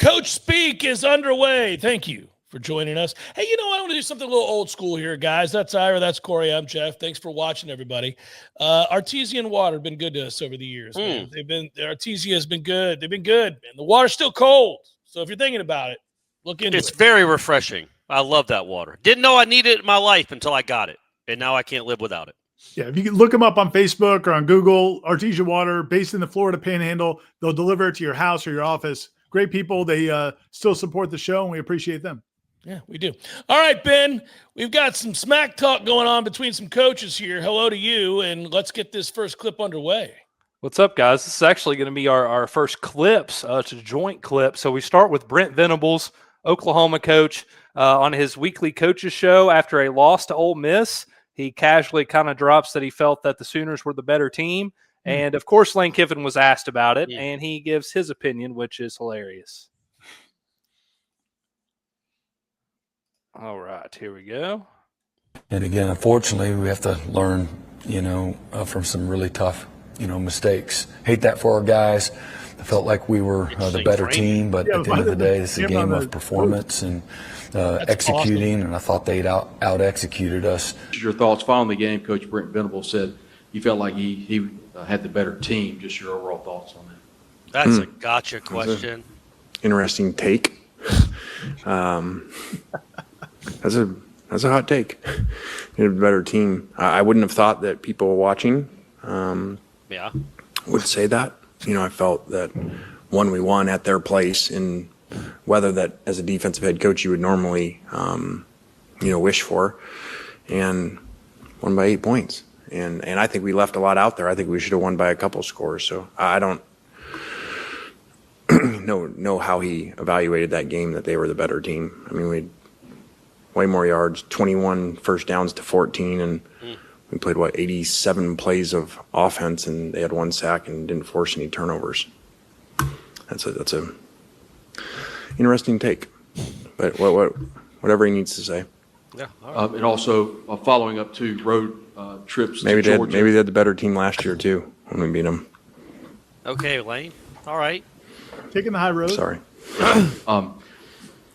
Coach Speak is underway. Thank you for joining us. Hey, I want to do something a little old school here, guys. That's Ira. That's Corey. I'm Jeff. Thanks for watching, everybody. Artesian water have been good to us over the years, man. Artesia has been good. They've been good, man. The water's still cold. So if you're thinking about it, look into it. It's very refreshing. I love that water. Didn't know I needed it in my life until I got it. And now I can't live without it. Yeah, if you can look them up on Facebook or on Google, Artesia Water, based in the Florida Panhandle. They'll deliver it to your house or your office. Great people. They still support the show, and we appreciate them. Yeah, we do. All right, Ben, we've got some smack talk going on between some coaches here. Hello to you, and let's get this first clip underway. What's up, guys? This is actually going to be our first clips. It's a joint clip. So we start with Brent Venables, Oklahoma coach, on his weekly coaches show after a loss to Ole Miss. He casually kind of drops that he felt that the Sooners were the better team. And, of course, Lane Kiffin was asked about it, and he gives his opinion, which is hilarious. All right, here we go. And, again, unfortunately, we have to learn, from some really tough, mistakes. Hate that for our guys. I felt like we were the better team, but at the end of the day, it's a game of performance and executing, awesome. And I thought they'd out-executed us. Your thoughts following the game, Coach Brent Venables said you felt like he had the better team. Just your overall thoughts on that. That's a gotcha question. Interesting take. That's a hot take. You had a better team. I wouldn't have thought that people watching would say that. I felt that we won at their place in weather that as a defensive head coach you would normally wish for, and won by 8 points. And I think we left a lot out there. I think we should have won by a couple scores. So I don't know how he evaluated that game, that they were the better team. I mean, we had way more yards, 21 first downs to 14, and we played, 87 plays of offense, and they had 1 sack and didn't force any turnovers. That's a interesting take, but whatever he needs to say. Yeah. Right. And also following up to road trips maybe to Georgia. Maybe they had the better team last year too when we beat them. Okay, Lane. All right. Taking the high road. Sorry.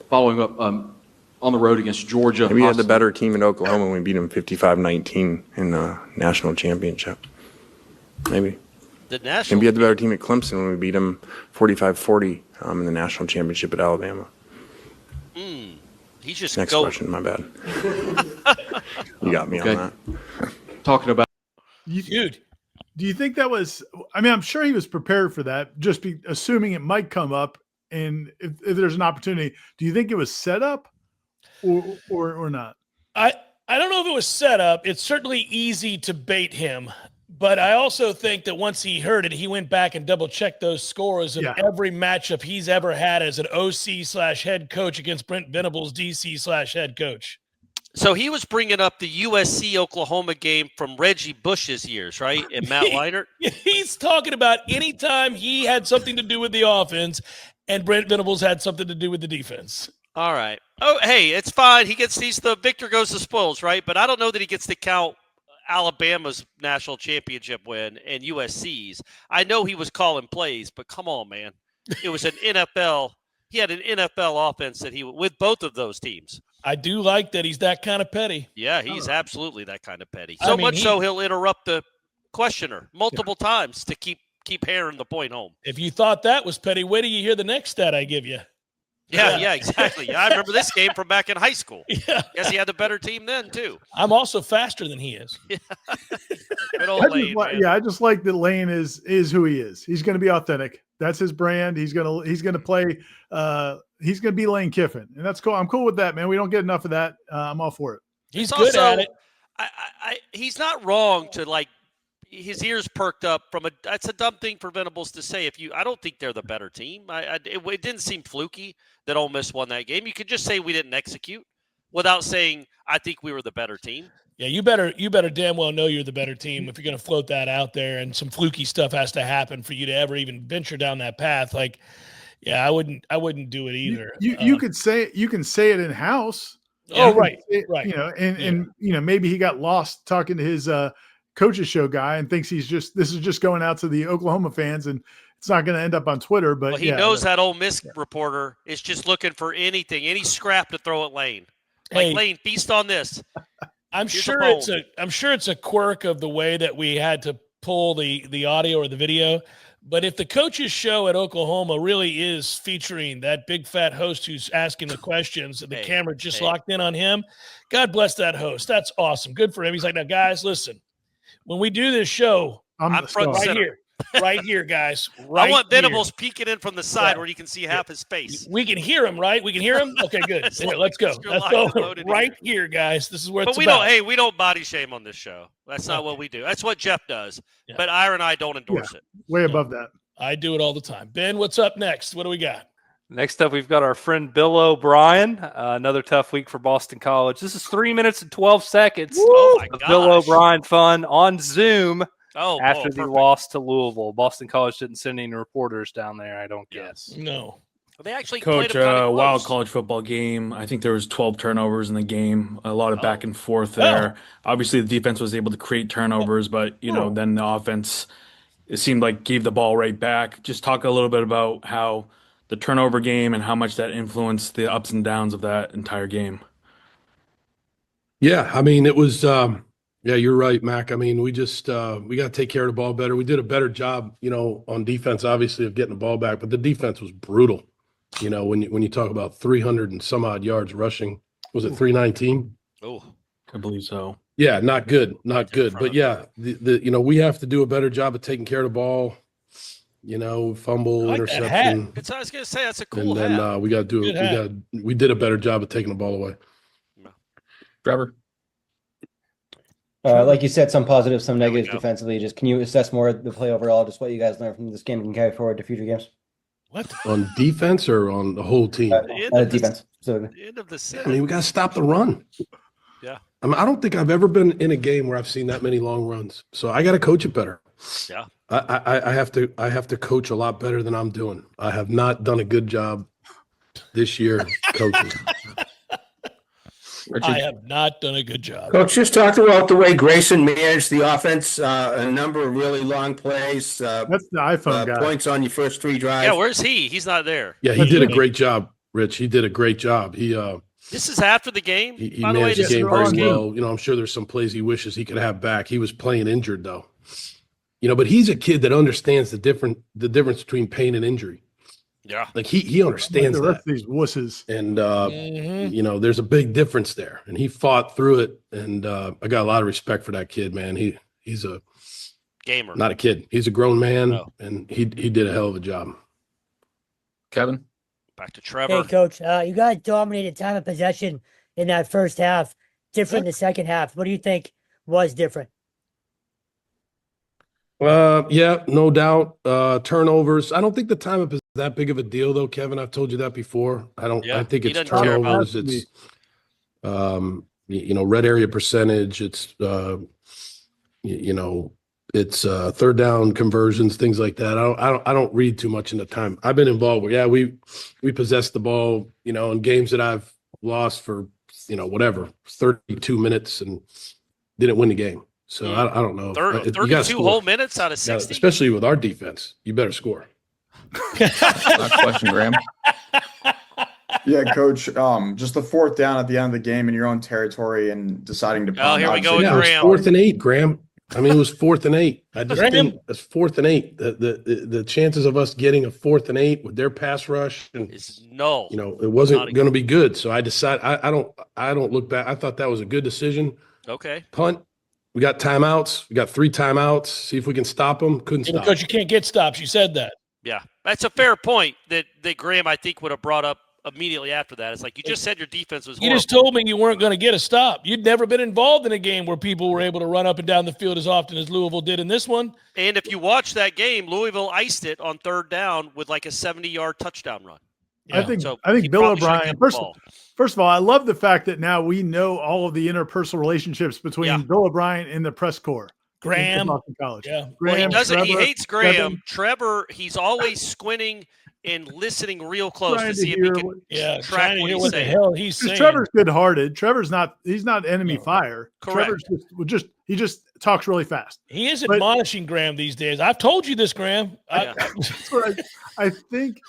Following up on the road against Georgia. Maybe we had the better team in Oklahoma when we beat them 55-19 in the national championship. Maybe. Maybe we had the better team at Clemson when we beat them 45-40 in the national championship at Alabama. He's just Next question, my bad. You got me on that. Talking about Dude, do you think that was – I'm sure he was prepared for that, just assuming it might come up, and if there's an opportunity. Do you think it was set up or not? I don't know if it was set up. It's certainly easy to bait him. But I also think that once he heard it, he went back and double-checked those scores of every matchup he's ever had as an OC/head coach against Brent Venables, DC/head coach. So he was bringing up the USC-Oklahoma game from Reggie Bush's years, right, and Matt Leinart? He's talking about any time he had something to do with the offense and Brent Venables had something to do with the defense. All right. Oh, hey, it's fine. The victor goes to spoils, right? But I don't know that he gets to count Alabama's national championship win and USC's. I know he was calling plays, but come on, man. It was an NFL. He had an NFL offense that with both of those teams. I do like that he's that kind of petty. Yeah, he's absolutely that kind of petty. So much so he'll interrupt the questioner multiple times to keep hammering the point home. If you thought that was petty, wait till you hear the next stat I give you. Yeah, exactly. I remember this game from back in high school. Yeah. Guess he had the better team then, too. I'm also faster than he is. Good old Lane, I just like that Lane is who he is. He's going to be authentic. That's his brand. He's going to play. He's going to be Lane Kiffin, and that's cool. I'm cool with that, man. We don't get enough of that. I'm all for it. He's good at it. He's not wrong to his ears perked up that's a dumb thing for Venables to say. I don't think they're the better team. It didn't seem fluky that Ole Miss won that game. You could just say we didn't execute without saying I think we were the better team. Yeah, you better damn well know you're the better team if you're going to float that out there, and some fluky stuff has to happen for you to ever even venture down that path. I wouldn't do it either. You can say it in house. Oh, right. Right. And maybe he got lost talking to his coaches show guy and thinks this is just going out to the Oklahoma fans, and it's not going to end up on Twitter. But well, he knows that Ole Miss reporter is just looking for anything, any scrap to throw at Lane. Like, hey, Lane, feast on this. I'm sure it's a quirk of the way that we had to pull the audio or the video. But if the coach's show at Oklahoma really is featuring that big fat host who's asking the questions and the camera just locked in on him, God bless that host. That's awesome. Good for him. He's like, now, guys, listen, when we do this show, I'm front center. Right here, guys. Right I want here. Venables peeking in from the side where you can see half his face. We can hear him, right? We can hear him? Okay, good. Here, let's go. Let's go. Right here, guys. This is where it's about. We don't body shame on this show. That's not what we do. That's what Jeff does. Yeah. But Ira and I don't endorse it. Way above that. I do it all the time. Ben, what's up next? What do we got? Next up, we've got our friend Bill O'Brien. Another tough week for Boston College. This is 3 minutes and 12 seconds. Oh, my gosh. Bill O'Brien fun on Zoom. After the perfect. loss to Louisville. Boston College didn't send any reporters down there, I don't guess. No. They actually Coach, wild college football game. I think there was 12 turnovers in the game, a lot of back and forth there. Obviously, the defense was able to create turnovers, but, then the offense, it seemed like gave the ball right back. Just talk a little bit about how the turnover game and how much that influenced the ups and downs of that entire game. Yeah, I mean, it was yeah, you're right, Mac. I mean, we just we got to take care of the ball better. We did a better job, on defense, obviously, of getting the ball back, but the defense was brutal. When you talk about 300 and some odd yards rushing, was it 319? Oh, I believe so. Yeah, not good. But yeah, we have to do a better job of taking care of the ball. Fumble, interception. I was gonna say that's a cool hat. And then we got to do we did a better job of taking the ball away. Trevor. Like you said, some positives, some negatives defensively. Just can you assess more of the play overall, just what you guys learned from this game and carry forward to future games? What? On defense or on the whole team? Defense. The end of the season. I mean, we got to stop the run. Yeah. I mean, I don't think I've ever been in a game where I've seen that many long runs. So I got to coach it better. Yeah. I have to coach a lot better than I'm doing. I have not done a good job this year coaching. I have not done a good job. Coach, just talk about the way Grayson managed the offense, a number of really long plays. That's the iPhone guy. Points on your first 3 drives. Yeah, where's he? He's not there. Yeah, he did a great job, Rich. He did a great job. This is after the game. He managed the game very well. I'm sure there's some plays he wishes he could have back. He was playing injured though. But he's a kid that understands the difference between pain and injury. Yeah. Like he understands the rest that. of these wusses. And there's a big difference there. And he fought through it. And I got a lot of respect for that kid, man. He's a gamer. Not a kid. He's a grown man, and he did a hell of a job. Kevin? Back to Trevor. Hey, Coach. You guys dominated time of possession in that first half. Different in the second half. What do you think was different? Yeah, no doubt. Turnovers. I don't think the time is that big of a deal, though, Kevin. I've told you that before. I think it's turnovers. It's red area percentage. It's it's third down conversions, things like that. I don't read too much into time. I've been involved with. We possessed the ball, in games that I've lost for 32 minutes and didn't win the game. So I don't know. 32 whole minutes out of 60? Especially with our defense. You better score. Last question, Graham. Yeah, Coach. Just the fourth down at the end of the game in your own territory and deciding to punt. Oh, here we go with Graham. It was 4th and 8, Graham. I mean, it was 4th and 8. I just think it's 4th and 8. The chances of us getting a 4th and 8 with their pass rush and it wasn't going to be good. So I decided I don't look back. I thought that was a good decision. Okay. Punt. We got timeouts. We got 3 timeouts. See if we can stop them. Couldn't stop. Because you can't get stops. You said that. Yeah, that's a fair point that Graham, I think, would have brought up immediately after that. It's like you just said your defense was horrible. You just told me you weren't going to get a stop. You'd never been involved in a game where people were able to run up and down the field as often as Louisville did in this one. And if you watch that game, Louisville iced it on 3rd down with like a 70-yard touchdown run. Yeah. I think Bill O'Brien, first of all, I love the fact that now we know all of the interpersonal relationships between Bill O'Brien and the press corps. Graham. Boston College. Yeah. Graham, Well, he doesn't. He Trevor, hates Graham. Kevin. Trevor, he's always squinting and listening real close Trying to to see if he hear can Yeah, track trying to what hear he's what the saying. hell he's saying. Trevor's good-hearted. He's not enemy fire. Correct. Trevor's he just talks really fast. He is But- admonishing Graham these days. I've told you this, Graham. Yeah. That's what I think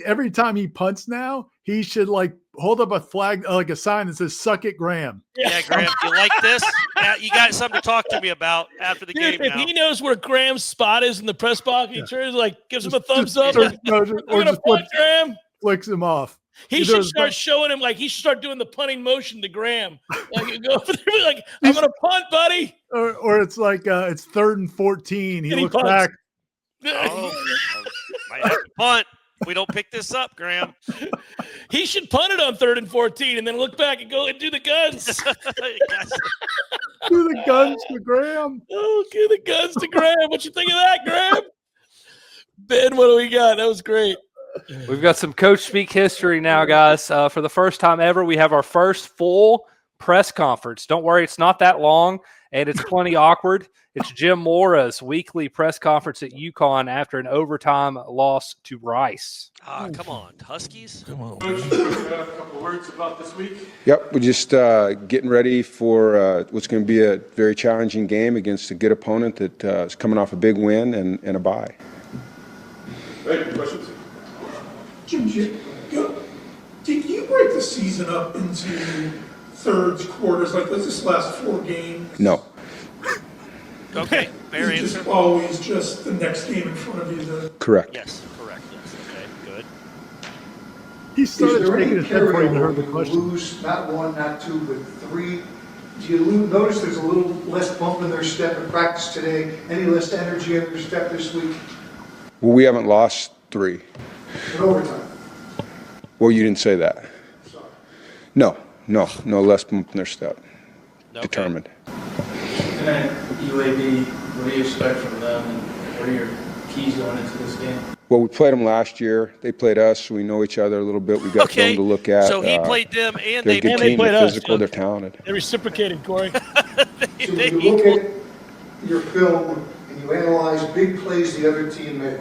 every time he punts now, he should like hold up a flag, like a sign that says "Suck it, Graham." Yeah, Graham, you like this? Yeah, you got something to talk to me about after the Dude, game if now. he knows where Graham's spot is in the press box, he turns gives him a thumbs Just- up. or We're gonna just punt, Graham. flicks him off. He Either should it's start like- showing him he should start doing the punting motion to Graham. Like go over there, like I'm gonna punt, buddy. or it's like it's 3rd and 14. He And he looks punts. back. Oh, might have to punt. We don't pick this up, Graham. He should punt it on 3rd and 14 and then look back and go and do the guns. Do the guns to Graham. Oh, give the guns to Graham. What you think of that, Graham? Ben, what do we got? That was great. We've got some coach speak history now, guys. For the first time ever, we have our first full press conference. Don't worry, it's not that long, and it's plenty awkward. It's Jim Mora's weekly press conference at UConn after an overtime loss to Rice. Come on, Huskies. Come on. Coach, a couple of words about this week. Yep, we're just getting ready for what's going to be a very challenging game against a good opponent that is coming off a big win and a bye. Any questions? Jim, did you break the season up into thirds, quarters, like this last 4 games? No. Okay, fair Is it answer. just always just the next game in front of you? Correct. Yes, correct. Yes. Okay, good. He started Is there shaking any his head before he even heard carryover the when question. you lose not 1, not 2, but 3? Do you notice there's a little less bump in their step in practice today? Any less energy in their step this week? Well, we haven't lost 3. In overtime? Well, you didn't say that. Sorry. No less bump in their step. Okay. Determined. Tonight, UAB, what do you expect from them, and what are your keys going into this game? Well, we played them last year. They played us, so we know each other a little bit. We've got Okay, film to look at. so he played them and they're they a good played- team. they They're played us. physical. They're talented. They reciprocated, Corey. So when you look at your film and you analyze big plays the other team made,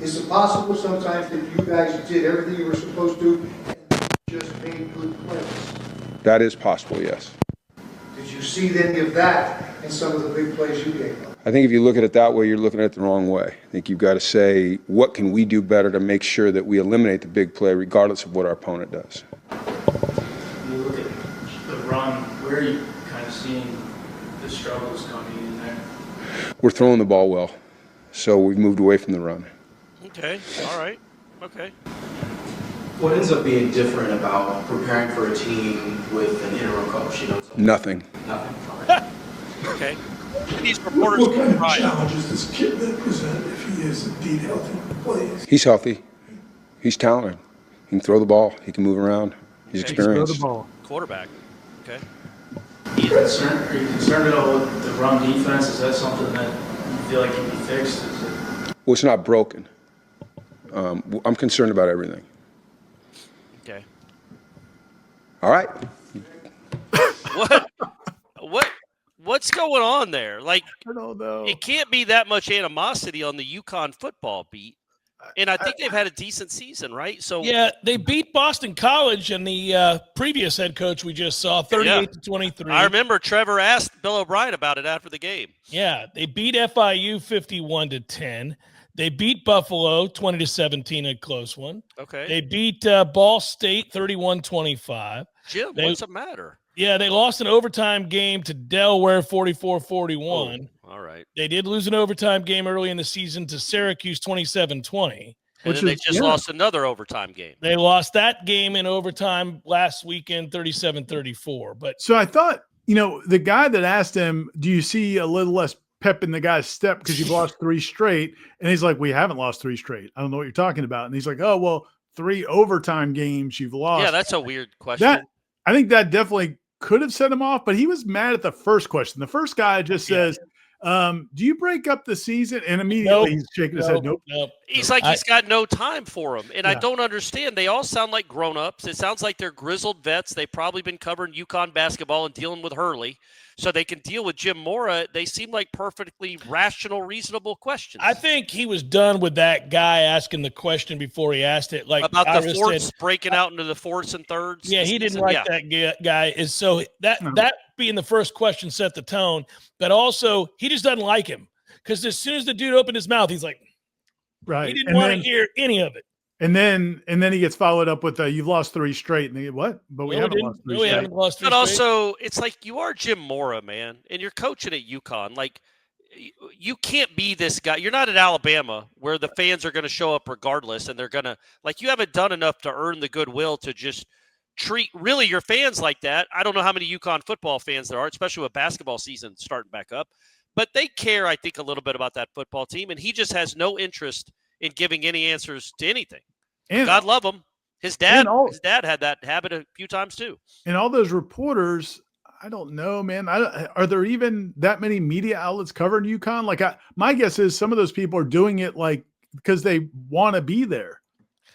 is it possible sometimes that you guys did everything you were supposed to and just made good plays? That is possible, yes. Did you see any of that in some of the big plays you gave up? I think if you look at it that way, you're looking at it the wrong way. I think you've got to say, what can we do better to make sure that we eliminate the big play regardless of what our opponent does? You look at the run, where are you kind of seeing the struggles coming in there? We're throwing the ball well, so we've moved away from the run. Okay, all right. Okay. What ends up being different about preparing for a team with an interim coach? Nothing. Nothing. Okay. These reporters What kind of right. challenges does Kid present if he is indeed healthy and plays? He's healthy. He's talented. He can throw the ball. He can move around. He's Okay. experienced. Quarterback. Okay. Are you concerned at all with the run defense? Is that something that you feel like can be fixed? Is it... Well, it's not broken. I'm concerned about everything. Okay. All right. What's going on there? Like, I don't know. it can't be that much animosity on the UConn football beat. And I think they've had a decent season, right? So Yeah, they beat Boston College and the previous head coach we just saw 38-23. I remember Trevor asked Bill O'Brien about it after the game. Yeah, they beat FIU 51-10. They beat Buffalo 20-17, a close one. Okay. They beat Ball State 31-25. Jim, what's the matter? Yeah, they lost an overtime game to Delaware 44-41. All right. They did lose an overtime game early in the season to Syracuse 27-20. And then they just lost another overtime game. They lost that game in overtime last weekend 37-34. But So I thought, the guy that asked him, do you see a little less pep in the guy's step because you've lost 3 straight? And he's like, we haven't lost 3 straight. I don't know what you're talking about. And he's like, oh, well, 3 overtime games you've lost. Yeah, that's a weird question. I think that definitely could have set him off, but he was mad at the first question. The first guy just says, Do you break up the season? And immediately he's shaking his head. Nope. He's like he's got no time for them. And I don't understand. They all sound like grown-ups. It sounds like they're grizzled vets. They've probably been covering UConn basketball and dealing with Rhule, so they can deal with Jim Mora. They seem like perfectly rational, reasonable questions. I think he was done with that guy asking the question before he asked it. Like about Ira the fourths, said, breaking out into the fourths and thirds. Yeah, he didn't like that guy. Is so that being the first question set the tone, but also he just doesn't like him because as soon as the dude opened his mouth, he's like, right. He didn't want to hear any of it. And then he gets followed up with you've lost 3 straight. And they get, what? But we haven't lost 3 straight. But also, it's like you are Jim Mora, man, and you're coaching at UConn. Like, you can't be this guy. You're not at Alabama where the fans are going to show up regardless, and they're going to – like, you haven't done enough to earn the goodwill to just treat really your fans like that. I don't know how many UConn football fans there are, especially with basketball season starting back up. But they care, I think, a little bit about that football team, and he just has no interest in giving any answers to anything. And God love him. His dad had that habit a few times too. And all those reporters, I don't know, man. Are there even that many media outlets covering UConn? Like, my guess is some of those people are doing it like because they want to be there.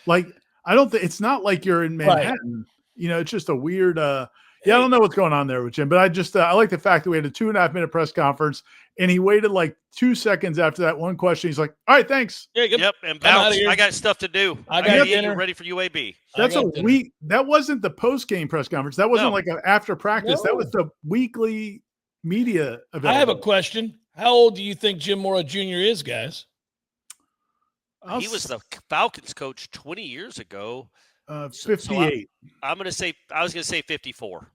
Like, I don't think it's not like you're in Manhattan. Right. You know, it's just a weird. I don't know what's going on there with Jim, but I like the fact that we had a 2.5-minute press conference, and he waited like 2 seconds after that one question. He's like, "All right, thanks." Yep, and bounce. I got stuff to do. I got dinner. Ready for UAB. That's a week. That wasn't the post-game press conference. That wasn't like an after practice. That was the weekly media event. I have a question. How old do you think Jim Mora Jr. is, guys? He was the Falcons coach 20 years ago. 58. So I was going to say 54.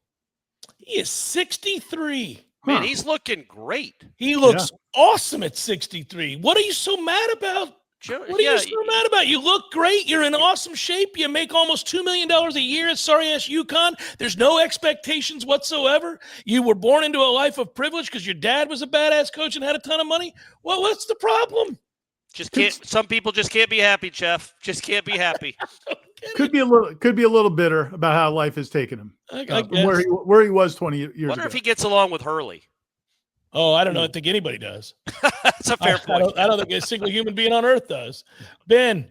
He is 63. Man, he's looking great. He looks awesome at 63. What are you so mad about? What are you so mad about? You look great. You're in awesome shape. You make almost $2 million a year at sorry-ass UConn. There's no expectations whatsoever. You were born into a life of privilege because your dad was a badass coach and had a ton of money. Well, what's the problem? Just can't. Some people just can't be happy, Jeff. Just can't be happy. Could be a little bitter about how life has taken him. Where he was 20 years ago. Wonder if he gets along with Rhule. Oh, I don't know. I think anybody does. That's a fair point. I don't think a single human being on earth does. Ben.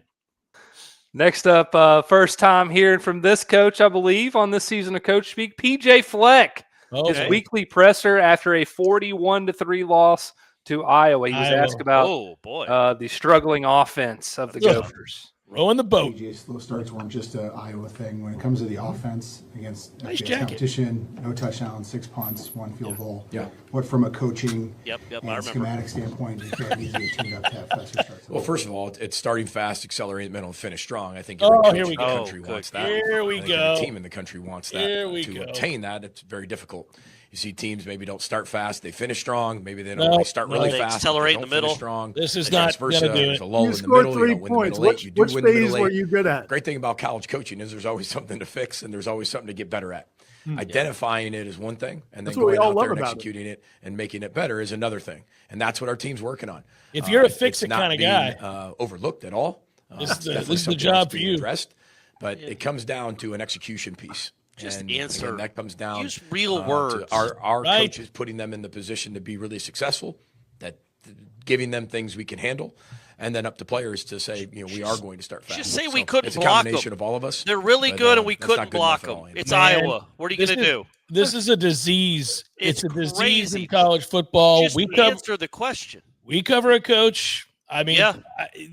Next up, first time hearing from this coach, I believe, on this season of Coach Speak, PJ Fleck. Okay. His weekly presser after a 41-3 loss to Iowa. He was asked about the struggling offense of the Gophers. Rowing the boat. PJ, slow starts weren't just an Iowa thing. When it comes to the offense against competition, no touchdowns, 6 punts, 1 field goal. Yeah. What from a coaching and schematic standpoint, is very easy to tune up to have faster starts? Well, first of all, it's starting fast, accelerate middle, and finish strong. I think here every we coach in the go. country wants that. Here we go. Every team in the country wants that. To obtain that, it's very difficult. You see teams maybe don't start fast, they finish strong. Maybe they don't really start really fast. Accelerate in the middle. Strong. This is not going to do it. There's a lull You in the scored middle. 3 You don't win points. the middle late. You do Which win the middle phase late. were you good at? Great thing about college coaching is there's always something to fix and there's always something to get better at. Identifying it is one thing, and then going out there and executing it and making it better is another thing. And that's what our team's working on. If you're a fix-it kind of guy, overlooked at all. This is the job for you. But it comes down to an execution piece. Just answer. And that comes down. Use real words. To our coaches putting them in the position to be really successful, that giving them things we can handle, and then up to players to say, we are going to start fast. Just say we couldn't it's block a combination them. of all of us. They're really good, and we couldn't block them. It's Iowa. What are you going to do? This is a disease. It's a disease in college football. Just answer the question. We cover a coach. I mean,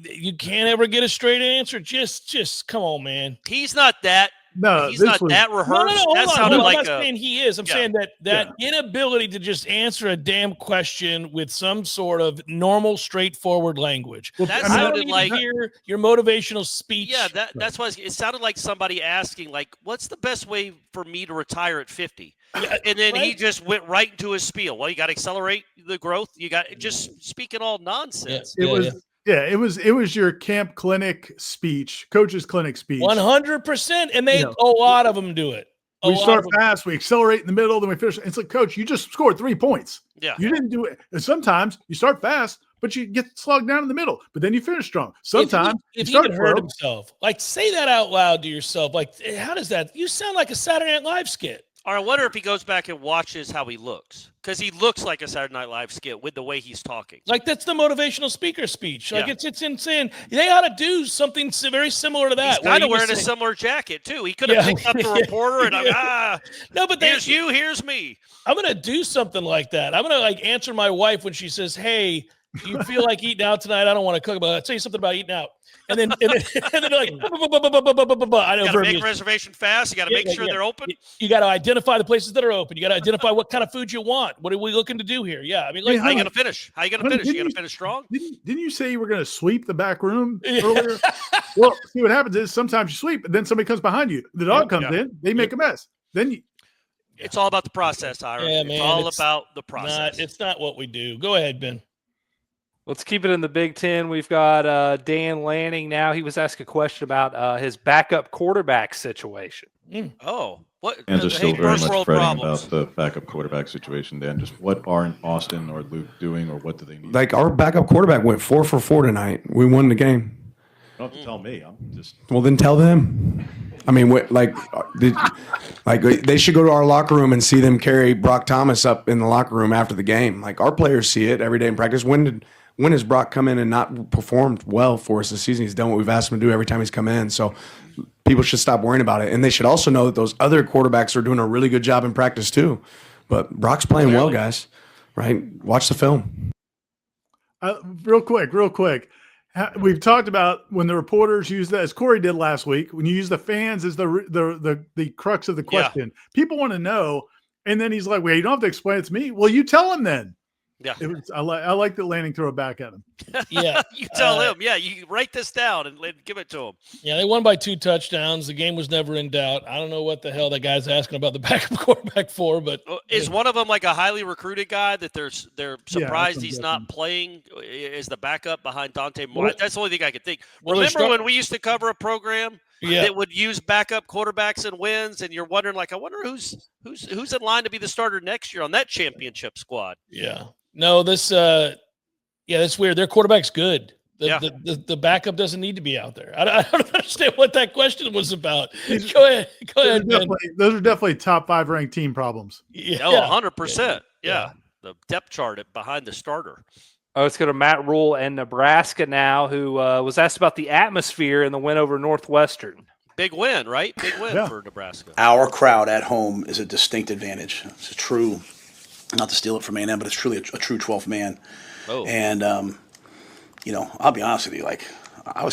you can't ever get a straight answer. Just come on, man. He's not that. No, he's not that rehearsed. No, that sounded I'm like not saying he is. I'm saying that inability to just answer a damn question with some sort of normal, straightforward language. Well, that sounded like hear your motivational speech. Yeah, that's why it sounded like somebody asking, like, "What's the best way for me to retire at 50?" And then he just went right into his spiel. Well, you got to accelerate the growth. You got just speaking all nonsense. It was your camp clinic speech, coach's clinic speech. 100%, and a lot of them do it. We start fast, we accelerate in the middle, then we finish. It's like, Coach, you just scored 3 points. Yeah, you didn't do it. And sometimes you start fast, but you get slogged down in the middle. But then you finish strong. Sometimes if he can hurt himself, like say that out loud to yourself. Like, how does that? You sound like a Saturday Night Live skit. Or I wonder if he goes back and watches how he looks, because he looks like a Saturday Night Live skit with the way he's talking. Like that's the motivational speaker speech. Like it's insane. They ought to do something very similar to that. He's kind of wearing a similar jacket too. He could have picked up the reporter and no, but here's me. I'm gonna do something like that. I'm gonna like answer my wife when she says, "Hey, do you feel like eating out tonight? I don't want to cook, but I'll tell you something about eating out." And then they're like, I know. You got to make a reservation fast. You got to make sure they're open. You got to identify the places that are open. You got to identify what kind of food you want. What are we looking to do here? Yeah, I mean, like, how you gonna finish? How you gonna finish? You gonna finish strong? Didn't you say you were gonna sweep the back room earlier? Well, see what happens is sometimes you sweep, and then somebody comes behind you. The dog comes in, they make a mess. Then you. It's all about the process, Ira. Yeah, it's all about the process. It's not what we do. Go ahead, Ben. Let's keep it in the Big Ten. We've got Dan Lanning now. He was asked a question about his backup quarterback situation. Oh, what? Fans are still very much fretting about the backup quarterback situation, Dan. Just what aren't Austin or Luke doing, or what do they need? Like, our backup quarterback went 4 for 4 tonight. We won the game. You don't have to tell me. I'm just. Well, then tell them. I mean, they should go to our locker room and see them carry Brock Thomas up in the locker room after the game. Like, our players see it every day in practice. When has Brock come in and not performed well for us this season? He's done what we've asked him to do every time he's come in. So people should stop worrying about it. And they should also know that those other quarterbacks are doing a really good job in practice too. But Brock's playing well, guys. Right? Watch the film. Real quick. We've talked about when the reporters use that, as Corey did last week, when you use the fans as the crux of the question. Yeah. People want to know. And then he's like, well, you don't have to explain it to me. Well, you tell him then. Yeah, I like that Lanning throw it back at him. Yeah, you tell him. Yeah, you write this down and give it to him. Yeah, they won by 2 touchdowns. The game was never in doubt. I don't know what the hell that guy's asking about the backup quarterback for, but is one of them like a highly recruited guy that they're surprised he's not playing as the backup behind Dante Mora? That's the only thing I could think. Remember when we used to cover a program that would use backup quarterbacks and wins, and you're wondering, like, I wonder who's in line to be the starter next year on that championship squad? Yeah. No, that's weird. Their quarterback's good. The backup doesn't need to be out there. I don't understand what that question was about. Go ahead. Those are definitely top 5 ranked team problems. Yeah, 100%. Yeah. The depth chart behind the starter. Oh, let's go to Matt Rhule and Nebraska now, who was asked about the atmosphere in the win over Northwestern. Big win, right? Big win for Nebraska. Our crowd at home is a distinct advantage. It's a true. Not to steal it from A&M, but it's truly a true 12th man. Oh. And, I'll be honest with you. Like, I'll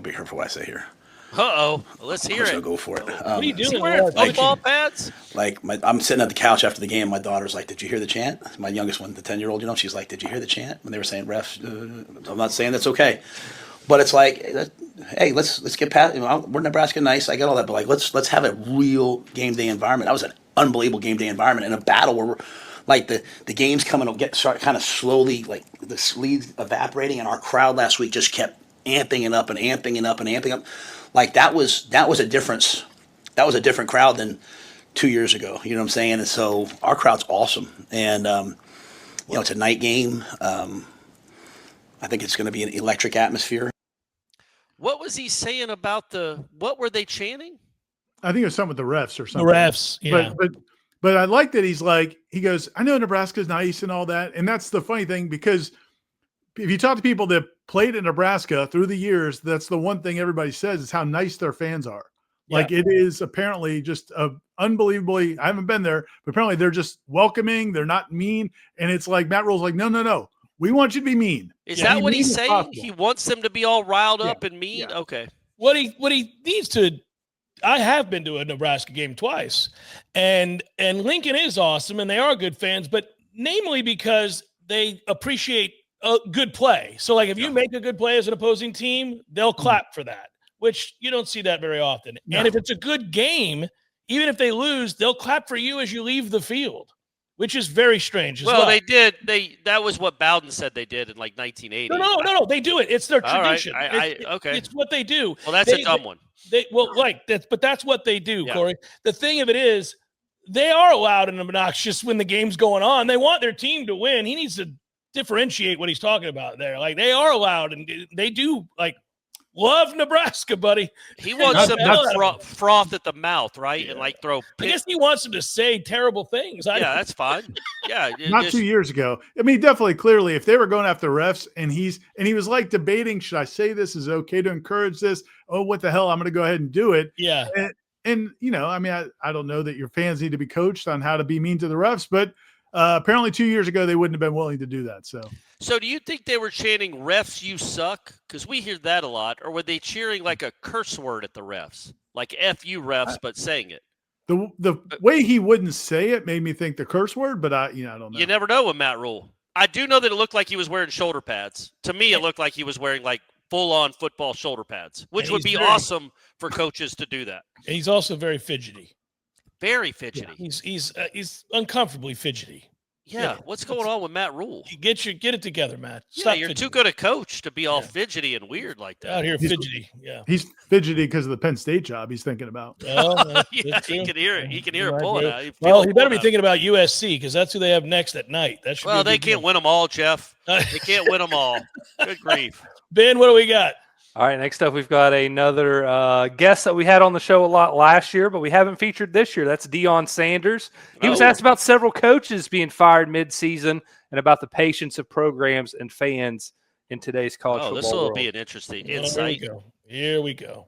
be careful what I say here. Uh-oh. Let's hear it. I'll go for it. What are you doing? Is he wearing football pads? Like, I'm sitting at the couch after the game. My daughter's like, did you hear the chant? My youngest one, the 10-year-old, she's like, did you hear the chant? When they were saying refs, I'm not saying that's okay. But it's like, hey, let's get past. We're Nebraska nice. I get all that, but like, let's have a real game day environment. That was an unbelievable game day environment in a battle where we're, like the game's coming to start kind of slowly, like the lead evaporating, and our crowd last week just kept amping it up and amping it up and amping up. Like that was a difference. That was a different crowd than 2 years ago. You know what I'm saying? And so our crowd's awesome, and it's a night game. I think it's going to be an electric atmosphere. What was he saying about what were they chanting? I think it was something with the refs or something. The refs, yeah. But I like that he goes, I know Nebraska's nice and all that. And that's the funny thing, because if you talk to people that played in Nebraska through the years, that's the one thing everybody says is how nice their fans are. Yeah. Like it is apparently just unbelievably, I haven't been there, but apparently they're just welcoming. They're not mean. And it's like Matt Rhule's like, no. We want you to be mean. Is that what he's saying? He wants them to be all riled up and mean? Yeah. Okay. What he needs to, I have been to a Nebraska game twice, and Lincoln is awesome, and they are good fans, but namely because they appreciate a good play. So, like, if you make a good play as an opposing team, they'll clap for that, which you don't see that very often. No. And if it's a good game, even if they lose, they'll clap for you as you leave the field, which is very strange as well. They did. That was what Bowden said they did in like 1980. No. They do it. It's their tradition. Right. Okay. It's what they do. Well, that's a dumb one. But that's what they do, Corey. The thing of it is, they are loud and obnoxious when the game's going on. They want their team to win. He needs to differentiate what he's talking about there. Like, they are loud and they do, like, Love Nebraska, buddy. He wants them to froth at the mouth, right? And like throw. I guess he wants them to say terrible things. Yeah, that's fine. Yeah, Not 2 years ago. I mean, definitely, clearly, if they were going after refs and he was like debating, should I say this? Is it okay to encourage this? Oh, what the hell? I'm going to go ahead and do it. Yeah. And you know, I mean, I don't know that your fans need to be coached on how to be mean to the refs, but apparently 2 years ago they wouldn't have been willing to do that. So do you think they were chanting "refs, you suck"? Because we hear that a lot. Or were they cheering like a curse word at the refs, like "F you refs," but saying it? The way he wouldn't say it made me think the curse word, but I don't know. You never know with Matt Rhule. I do know that it looked like he was wearing shoulder pads. To me, it looked like he was wearing like full-on football shoulder pads, which would be awesome for coaches to do that. He's also very fidgety. Very fidgety. Yeah, he's uncomfortably fidgety. Yeah. What's going on with Matt Rhule? Get it together, Matt. Stop you're too good a coach to be all fidgety and weird like that. Out here fidgety. Yeah. He's fidgety because of the Penn State job he's thinking about. Well, yeah, he can hear it. He can hear it pulling out. Well, he better be thinking about USC because that's who they have next at night. That should they can't win them all, Jeff. They can't win them all. Good grief. Ben, what do we got? All right, next up we've got another guest that we had on the show a lot last year, but we haven't featured this year. That's Deion Sanders. He was asked about several coaches being fired mid-season and about the patience of programs and fans in today's college football this will world. be an interesting insight. Here we go.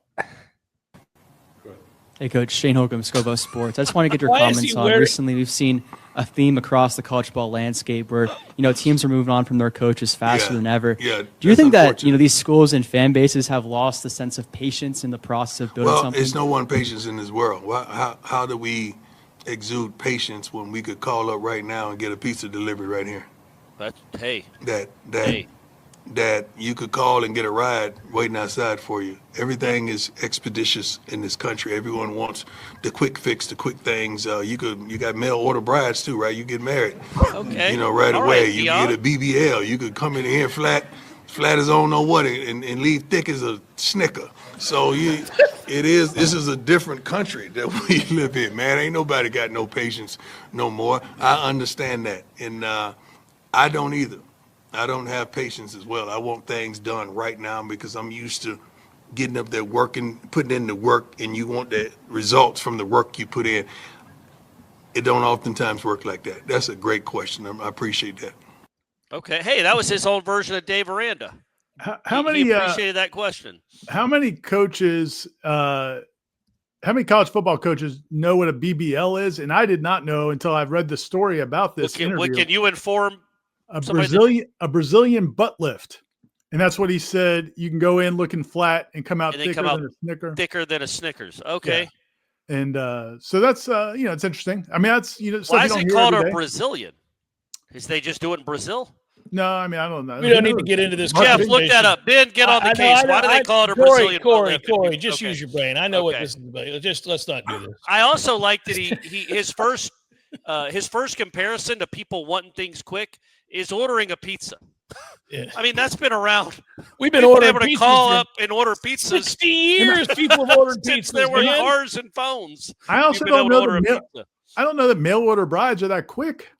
Hey, Coach. Shane Holcomb, Scobo Sports. I just want to get your comments on recently we've seen a theme across the college football landscape where, teams are moving on from their coaches faster than ever. Yeah, do you think that, these schools and fan bases have lost the sense of patience in the process of building something? Well, there's no one patience in this world. How do we exude patience when we could call up right now and get a pizza delivered right here? That you could call and get a ride waiting outside for you. Everything is expeditious in this country. Everyone wants the quick fix, the quick things. You got mail order brides too, right? You get married, okay, right all away. Right, you get a BBL. You could come in here flat as I don't know what, and leave thick as a Snicker. So this is a different country that we live in, man. Ain't nobody got no patience no more. I understand that, and I don't either. I don't have patience as well. I want things done right now because I'm used to getting up there working, putting in the work, and you want the results from the work you put in. It don't oftentimes work like that. That's a great question. I appreciate that. Okay. Hey, that was his own version of Dave Aranda. How many he appreciated that question. How many coaches, how many college football coaches know what a BBL is? And I did not know until I've read the story about this interview. Can you inform a Brazilian butt lift? And that's what he said. You can go in looking flat and come out thicker than a Snicker. Thicker than a Snickers. Okay. Yeah. And so that's it's interesting. I mean, that's why is he called a Brazilian? Is they just do it in Brazil? No, I mean I don't know. We don't need to get into this. Jeff, look that up. Ben, get on the case. Why do they call it a Brazilian? Corey, just use your brain. I know what this is about. Just let's not do this. I also like that his first comparison to people wanting things quick is ordering a pizza. Yeah. I mean, that's been around. We've been ordering able to call up and order pizzas. 60 years people have ordered pizzas. There were cars and phones. I also don't know that mail order brides are that quick.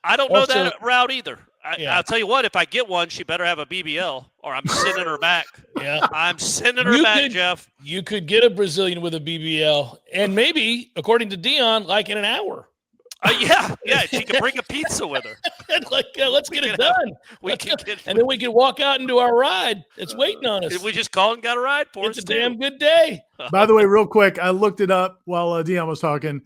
I don't know that route either. I'll tell you what, if I get one, she better have a BBL or I'm sending her back. Yeah. I'm sending her back, Jeff. You could get a Brazilian with a BBL and maybe, according to Deion, like in an hour. Yeah, she can bring a pizza with her. Let's get it done. And then we can walk out and do our ride. It's waiting on us. Did we just call and got a ride for us? It's a damn good day. By the way, real quick, I looked it up while Deion was talking.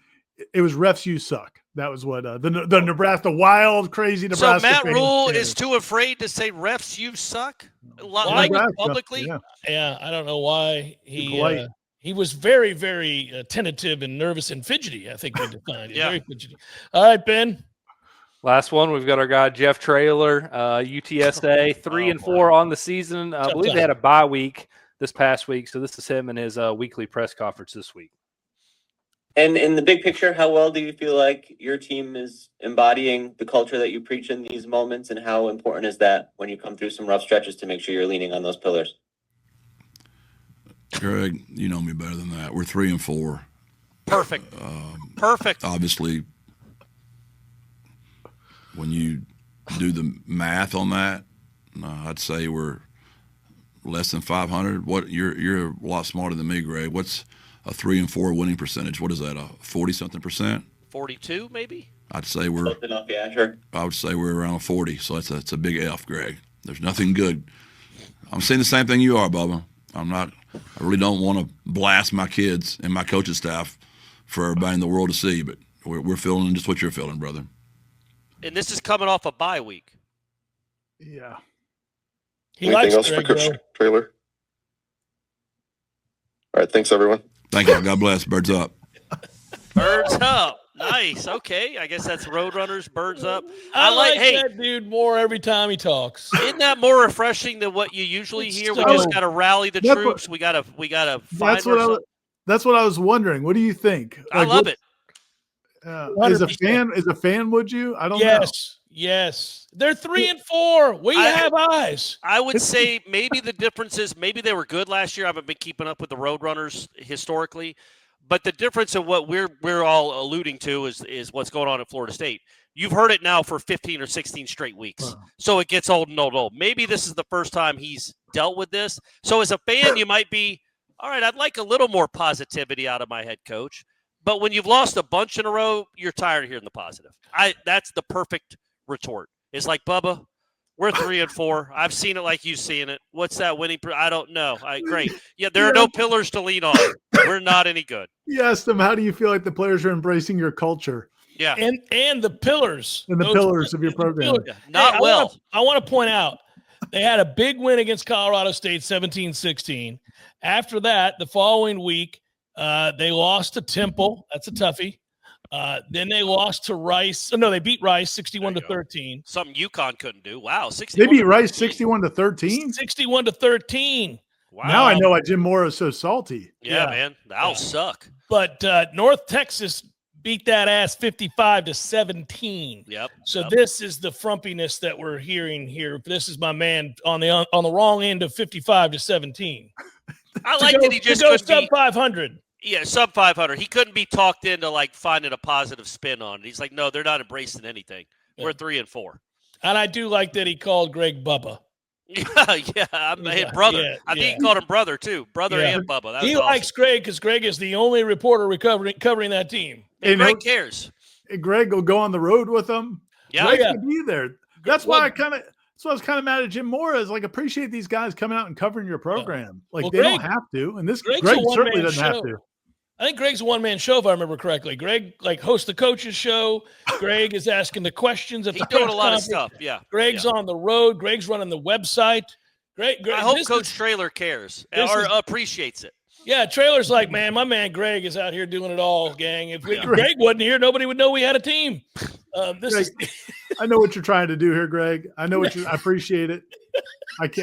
It was refs you suck. That was what the Nebraska wild, crazy Nebraska. So Matt Rhule is too afraid to say refs you suck, like publicly. Yeah, I don't know why he was very, very tentative and nervous and fidgety. I think we defined. Very fidgety. All right, Ben. Last one, we've got our guy Jeff Traylor, UTSA, 3-4 on the season. I believe they had a bye week this past week, so this is him in his weekly press conference this week. And in the big picture, how well do you feel like your team is embodying the culture that you preach in these moments, and how important is that when you come through some rough stretches to make sure you're leaning on those pillars? Greg, you know me better than that. We're 3-4. Perfect. Perfect. Obviously, when you do the math on that, I'd say we're less than 500. What you're a lot smarter than me, Greg. What's a 3-4 winning percentage? What is that? A 40-something%? 42, maybe. I'd say we're. Yeah, sure. I would say we're around 40. So that's a big F, Greg. There's nothing good. I'm saying the same thing you are, Bubba. I really don't want to blast my kids and my coaching staff for everybody in the world to see, but we're feeling just what you're feeling, brother. And this is coming off a bye week. Yeah. Anything else for Coach Traylor? All right. Thanks, everyone. Thank you. God bless. Birds up. Birds up. Nice. Okay. I guess that's Roadrunners. Birds up. I like that dude more every time he talks. Isn't that more refreshing than what you usually hear? We just got to rally the troops. We got to find That's what I was wondering. What do you think? I love it. As a fan, would you? I don't know. Yes. They're 3-4. We have eyes. I would say maybe the difference is maybe they were good last year. I haven't been keeping up with the Roadrunners historically. But the difference of what we're all alluding to is what's going on at Florida State. You've heard it now for 15 or 16 straight weeks. So it gets old and old. Maybe this is the first time he's dealt with this. So as a fan, you might be, all right, I'd like a little more positivity out of my head coach. But when you've lost a bunch in a row, you're tired of hearing the positive. That's the perfect retort. It's like, Bubba, we're 3-4. I've seen it like you've seen it. What's that winning? I don't know. Great. Yeah, there are no pillars to lean on. We're not any good. You asked them, how do you feel like the players are embracing your culture? Yeah. And the pillars. And the pillars of your program. Not well. I want to point out, they had a big win against Colorado State, 17-16. After that, the following week, they lost to Temple. That's a toughie. Then they lost to Rice. Oh, no, they beat Rice 61-13. Something UConn couldn't do. Wow, 61. They beat Rice 61-13. 61-13. Wow. Now I know why Jim Mora is so salty. Yeah, man, that'll suck. But North Texas beat that ass 55-17. Yep. So this is the frumpiness that we're hearing here. This is my man on the wrong end of 55-17. I like that he just goes sub 500. Yeah, sub 500. He couldn't be talked into like finding a positive spin on it. He's like, no, they're not embracing anything. We're 3-4. And I do like that he called Greg Bubba. Yeah, I'm his brother. Yeah, I think he called him brother too. Brother and Bubba. That he was likes awesome. Greg because Greg is the only reporter covering that team. And Greg cares. And Greg will go on the road with them. Yeah, Greg will be there. That's why I was kind of mad at Jim Mora. Is like, appreciate these guys coming out and covering your program. Like they don't have to, and this Greg certainly doesn't have to. I think Greg's a one-man show, if I remember correctly. Greg hosts the coaches show. Greg is asking the questions at the doing a lot of stuff. Yeah, Greg's on the road. Greg's running the website. Greg, I hope Coach Traylor cares or appreciates it. Yeah, Traylor's like, man, my man Greg is out here doing it all, gang. If Greg wasn't here, nobody would know we had a team. I know what you're trying to do here, Greg. I know what I appreciate it.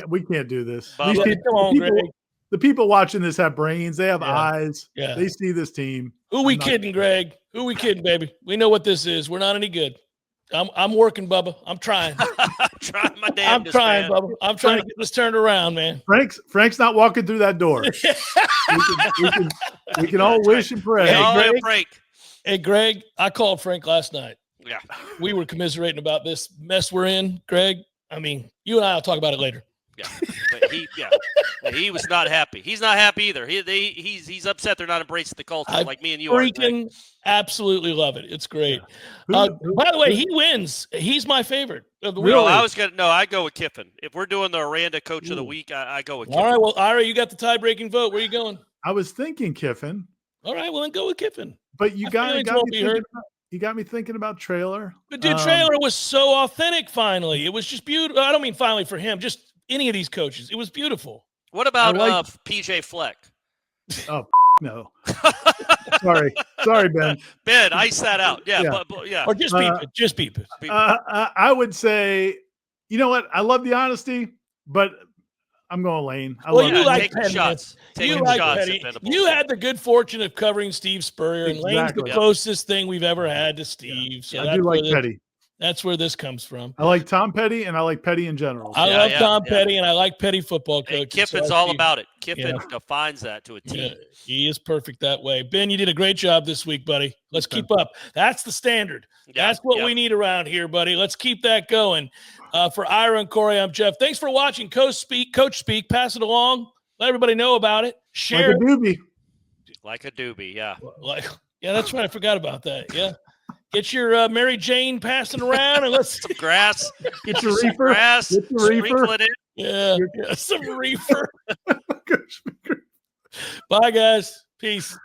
We can't do this. Come on, Greg. The people watching this have brains. They have eyes. Yeah. They see this team. Who we kidding, Greg? Who we kidding, baby? We know what this is. We're not any good. I'm working, Bubba. I'm trying. I'm trying my damnedest, I'm trying, man. Bubba. I'm trying to get this turned around, man. Frank's not walking through that door. we can all wish and pray. Hey, Greg, I called Frank last night. Yeah. We were commiserating about this mess we're in, Greg. I mean, you and I will talk about it later. Yeah, but he was not happy. He's not happy either. He's upset they're not embracing the culture like me and you freaking absolutely love it. It's great. By the way, he wins. He's my favorite of the week. No, I go with Kiffin. If we're doing the Aranda Coach of the Week, I go with Kiffin. All right, well, Ira, you got the tie-breaking vote. Where are you going? I was thinking Kiffin. All right, well, then go with Kiffin. But you got me thinking about Traylor. But dude, Traylor was so authentic. Finally, it was just beautiful. I don't mean finally for him, just any of these coaches. It was beautiful. What about PJ Fleck? Oh no! sorry, Ben. Ben, ice that out. Yeah. Or just beep it. Just beep it. I would say, you know what? I love the honesty, but I'm going Lane. You like shots. You had the good fortune of covering Steve Spurrier, and Lane's the closest thing we've ever had to Steve. So I do like Petty. That's where this comes from. I like Tom Petty, and I like Petty in general. I love Tom Petty, and I like Petty football coaches. And Kiffin's all about it. Kiffin defines that to a T. Yeah, he is perfect that way. Ben, you did a great job this week, buddy. Let's keep up. That's the standard. That's what we need around here, buddy. Let's keep that going. For Ira and Corey, I'm Jeff. Thanks for watching Coach Speak. Pass it along. Let everybody know about it. Share like a doobie. Like a doobie, yeah. Yeah, that's right. I forgot about that. Yeah. Get your Mary Jane passing around and let's some grass. Get your reefer. Grass. Get your reefer. Sprinkle it in. Yeah, some reefer. Bye, guys. Peace.